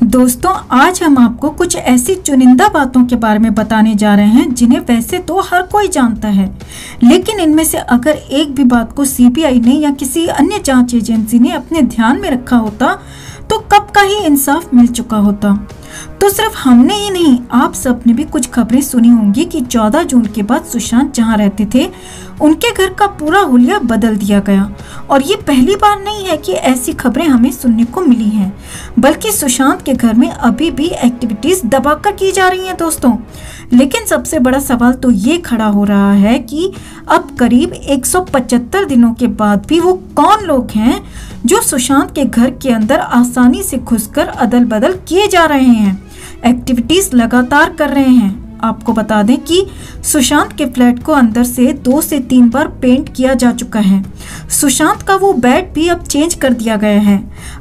दोस्तों, आज हम आपको कुछ ऐसी चुनिंदा बातों के बारे में बताने जा रहे हैं जिन्हें वैसे तो हर कोई जानता है, लेकिन इनमें से अगर एक भी बात को सीबीआई ने या किसी अन्य जांच एजेंसी ने अपने ध्यान में रखा होता तो कब का ही इंसाफ मिल चुका होता। तो सिर्फ हमने ही नहीं, आप सब ने भी कुछ खबरें सुनी होंगी कि 14 जून के बाद सुशांत जहां रहते थे उनके घर का पूरा हुलिया बदल दिया गया। और ये पहली बार नहीं है कि ऐसी खबरें हमें सुनने को मिली हैं, बल्कि सुशांत के घर में अभी भी एक्टिविटीज दबाकर की जा रही हैं दोस्तों। लेकिन सबसे बड़ा सवाल तो ये खड़ा हो रहा है कि अब करीब 175 दिनों के बाद भी वो कौन लोग हैं जो सुशांत के घर के अंदर आसानी से घुसकर अदल बदल किए जा रहे हैं, एक्टिविटीज लगातार कर रहे हैं। आपको बता दें कि सुशांत के फ्लैट को अंदर से 2 से 3 बार पेंट किया जा चुका है। सुशांत का वो बेड भी अब चेंज कर दिया गया है।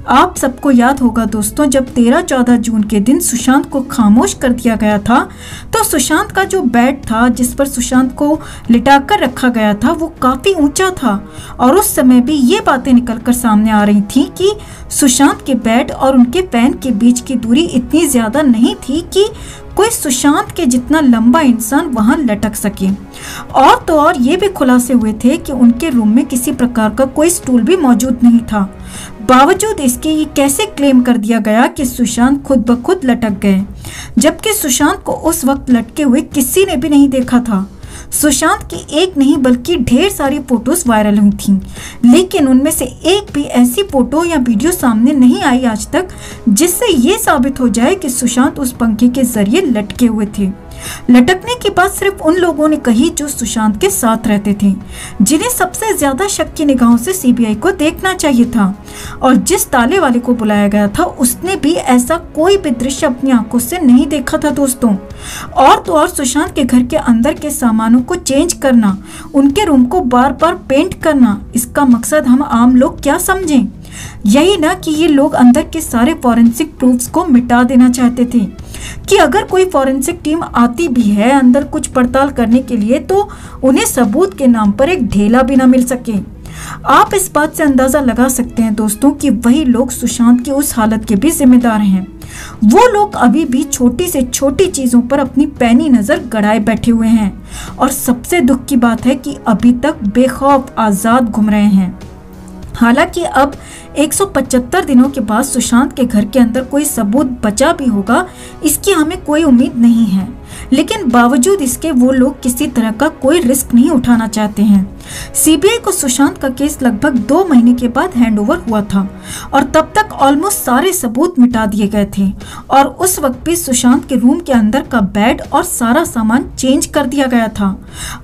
आप सबको याद होगा दोस्तों, जब 13-14 जून के दिन सुशांत को खामोश कर दिया गया था तो सुशांत का जो बेड था जिस पर सुशांत को लिटाकर रखा गया था वो काफी ऊंचा था। और उस समय भी ये बातें निकलकर सामने आ रही थी कि सुशांत के बेड और उनके फैन के बीच की दूरी इतनी ज्यादा नहीं थी कि कोई सुशांत के जितना लंबा इंसान वहां लटक सके। और तो और ये भी खुलासे हुए थे कि उनके रूम में किसी प्रकार का कोई स्टूल भी मौजूद नहीं था। बावजूद इसके ये कैसे क्लेम कर दिया गया कि सुशांत खुद ब खुद लटक गए, जबकि सुशांत को उस वक्त लटके हुए किसी ने भी नहीं देखा था। सुशांत की एक नहीं बल्कि ढेर सारी फोटोज वायरल हुई थीं, लेकिन उनमें से एक भी ऐसी फोटो या वीडियो सामने नहीं आई आज तक जिससे ये साबित हो जाए कि सुशांत उस पंखे के जरिए लटके हुए थे। लटकने की बात सिर्फ उन लोगों ने कही जो सुशांत के साथ रहते थे, जिन्हें सबसे ज्यादा शक की निगाहों से सीबीआई को देखना चाहिए था। और जिस ताले वाले को बुलाया गया था उसने भी ऐसा कोई भी दृश्य अपनी आंखों से नहीं देखा था दोस्तों। और तो और सुशांत के घर के अंदर के सामानों को चेंज करना, उनके रूम को बार बार पेंट करना, इसका मकसद हम आम लोग क्या समझें? यही ना कि ये लोग अंदर के सारे फॉरेंसिक प्रूफ्स को मिटा देना चाहते थे कि अगर कोई फॉरेंसिक टीम आती भी है अंदर कुछ पड़ताल करने के लिए तो उन्हें सबूत के नाम पर एक ढेला भी ना मिल सके। आप इस बात से अंदाजा लगा सकते हैं दोस्तों कि वही लोग सुशांत की उस हालत के भी जिम्मेदार हैं। वो लोग अभी भी छोटी से छोटी चीजों पर अपनी पैनी नजर गड़ाए बैठे हुए हैं और सबसे दुख की बात है कि अभी तक बेखौफ आजाद घूम रहे हैं। हालांकि अब 175 दिनों के बाद सुशांत के घर के अंदर कोई सबूत बचा भी होगा इसकी हमें कोई उम्मीद नहीं है, लेकिन बावजूद इसके वो लोग किसी तरह का कोई रिस्क नहीं उठाना चाहते हैं। सीबीआई को सुशांत का केस लगभग 2 महीने के बाद हैंडओवर हुआ था और तब तक ऑलमोस्ट सारे सबूत मिटा दिए गए थे और उस वक्त भी सुशांत के रूम के अंदर का बेड और सारा सामान चेंज कर दिया गया था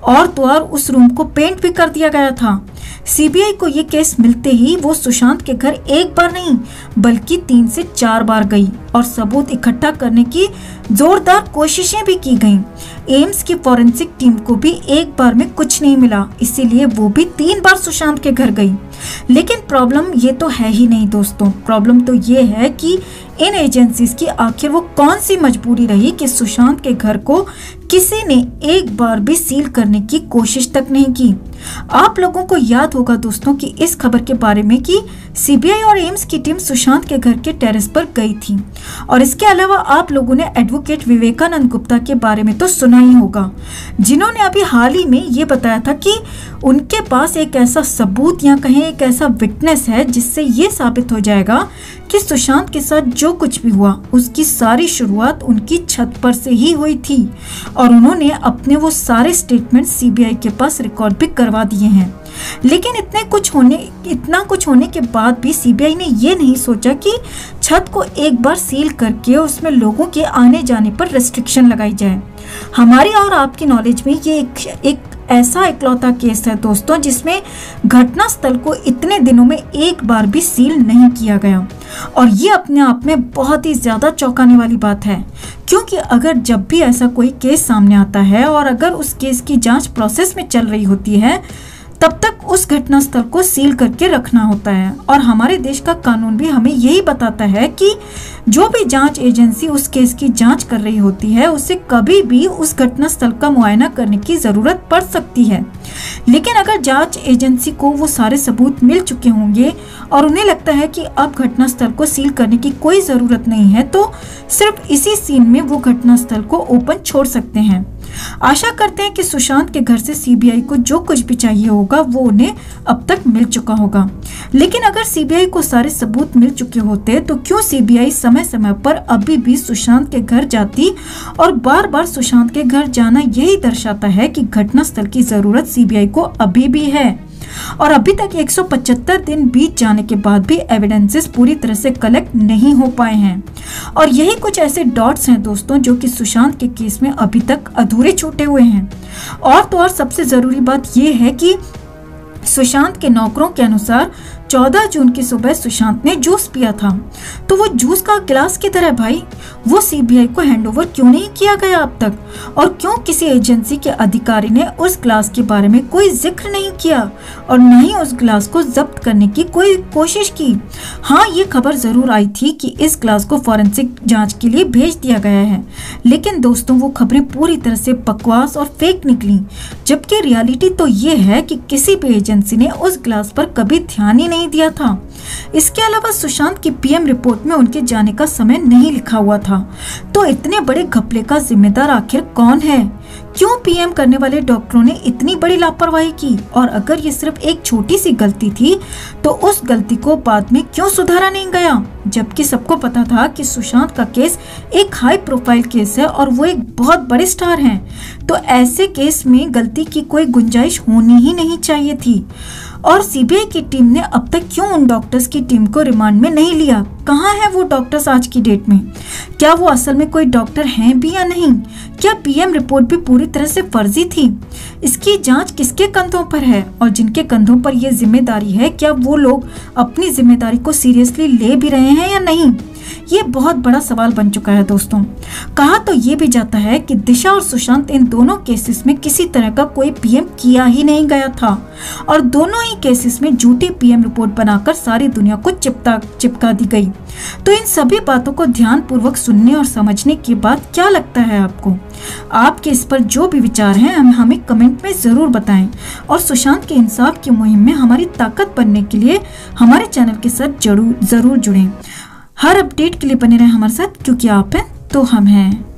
और तो और उस रूम को पेंट भी कर दिया गया था। सीबीआई को ये केस मिलते ही वो सुशांत के घर एक बार नहीं बल्कि 3 से 4 बार गई और सबूत इकट्ठा करने की जोरदार कोशिशें भी की गईं। एम्स की फॉरेंसिक टीम को भी एक बार में कुछ नहीं मिला, इसीलिए वो भी 3 बार सुशांत के घर गई। लेकिन प्रॉब्लम ये तो है ही नहीं दोस्तों, प्रॉब्लम तो ये है कि इन एजेंसीज की आखिर वो कौन सी मजबूरी रही कि सुशांत के घर को किसी ने एक बार भी सील करने की कोशिश तक नहीं की। आप लोगों को याद होगा दोस्तों कि इस खबर के बारे में कि सीबीआई और एम्स की टीम सुशांत के घर के टेरेस पर गई थी। और इसके अलावा आप लोगों ने एडवोकेट विवेकानंद गुप्ता के बारे में तो सुना ही होगा, जिन्होंने अभी हाल ही में ये बताया था कि उनके पास एक ऐसा सबूत या कहें एक ऐसा विटनेस है जिससे ये साबित हो जाएगा कि सुशांत के साथ जो कुछ भी हुआ उसकी सारी शुरुआत उनकी छत पर से ही हुई थी। और उन्होंने अपने वो सारे स्टेटमेंट सीबीआई के पास रिकॉर्ड भी करवा दिए हैं। लेकिन इतना कुछ होने के बाद भी सीबीआई ने ये नहीं सोचा कि छत को एक बार सील करके उसमें लोगों के आने जाने पर रेस्ट्रिक्शन लगाई जाए। हमारी और आपकी नॉलेज में ये एक ऐसा इकलौता केस है दोस्तों जिसमें घटना स्थल को इतने दिनों में एक बार भी सील नहीं किया गया। और ये अपने आप में बहुत ही ज्यादा चौंकाने वाली बात है, क्योंकि अगर जब भी ऐसा कोई केस सामने आता है और अगर उस केस की जांच प्रोसेस में चल रही होती है तब तक उस घटना स्थल को सील करके रखना होता है। और हमारे देश का कानून भी हमें यही बताता है कि जो भी जांच एजेंसी उस केस की जांच कर रही होती है उसे कभी भी उस घटना स्थल का मुआयना करने की जरूरत पड़ सकती है। लेकिन अगर जांच एजेंसी को वो सारे सबूत मिल चुके होंगे और उन्हें लगता है कि अब घटना स्थल को सील करने की कोई जरूरत नहीं है, तो सिर्फ इसी सीन में वो घटना स्थल को ओपन छोड़ सकते हैं। आशा करते हैं कि सुशांत के घर से सीबीआई को जो कुछ भी चाहिए होगा वो उन्हें अब तक मिल चुका होगा। लेकिन अगर सीबीआई को सारे सबूत मिल चुके होते तो क्यों सीबीआई समय समय पर अभी भी सुशांत के घर जाती, और बार बार सुशांत के घर जाना यही दर्शाता है कि घटना स्थल की जरूरत सीबीआई को अभी भी है। और अभी तक 175 दिन बीत जाने के बाद भी एविडेंसेस पूरी तरह से कलेक्ट नहीं हो पाए हैं। और यही कुछ ऐसे डॉट्स हैं दोस्तों जो कि सुशांत के केस में अभी तक अधूरे छूटे हुए हैं। और तो और सबसे जरूरी बात यह है कि सुशांत के नौकरों के अनुसार 14 जून की सुबह सुशांत ने जूस पिया था। तो वो जूस का गिलास किधर है भाई? वो सीबीआई को हैंडओवर क्यों नहीं किया गया अब तक? और क्यों किसी एजेंसी के अधिकारी ने उस गिलास के बारे में कोई जिक्र नहीं किया और न ही उस गिलास को जब्त करने की कोई कोशिश की? हाँ, ये खबर जरूर आई थी कि इस गिलास को फॉरेंसिक जांच के लिए भेज दिया गया है, लेकिन दोस्तों वो खबरें पूरी तरह से बकवास और फेक निकली। जबकि रियलिटी तो ये है कि किसी भी एजेंसी ने उस गिलास पर कभी ध्यान ही नहीं दिया था। इसके अलावा सुशांत की पीएम रिपोर्ट में उनके जाने का समय नहीं लिखा हुआ था। तो इतने बड़े घपले का जिम्मेदार आखिर कौन है? क्यों पीएम करने वाले डॉक्टरों ने इतनी बड़ी लापरवाही की? और अगर ये सिर्फ एक छोटी सी गलती थी तो उस गलती को बाद में क्यों सुधारा नहीं गया? जबकि सबको पता था कि सुशांत का केस एक हाई प्रोफाइल केस है और वो एक बहुत बड़े स्टार हैं। तो ऐसे केस में गलती की कोई गुंजाइश होनी ही नहीं चाहिए थी। और सीबीआई की टीम ने अब तक क्यों उन डॉक्टर्स की टीम को रिमांड में नहीं लिया? कहाँ है वो डॉक्टर्स आज की डेट में? क्या वो असल में कोई डॉक्टर हैं भी या नहीं? क्या पीएम रिपोर्ट भी पूरी तरह से फर्जी थी? इसकी जांच किसके कंधों पर है? और जिनके कंधों पर यह जिम्मेदारी है, क्या वो लोग अपनी जिम्मेदारी को सीरियसली ले भी रहे हैं या नहीं? ये बहुत बड़ा सवाल बन चुका है दोस्तों। कहा तो ये भी जाता है कि दिशा और सुशांत इन दोनों केसेस में किसी तरह का कोई पीएम किया ही नहीं गया था और दोनों ही केसेस में झूठी पीएम रिपोर्ट बनाकर सारी दुनिया को चिपका दी गई। तो इन सभी बातों को ध्यान पूर्वक सुनने और समझने के बाद क्या लगता है आपको? आपके इस पर जो भी विचार हैं हमें कमेंट में जरूर बताएं और सुशांत के इंसाफ की मुहिम में हमारी ताकत बनने के लिए हमारे चैनल के साथ जरूर जुड़ें। हर अपडेट के लिए बने रहें हमारे साथ, क्योंकि आप हैं तो हम हैं।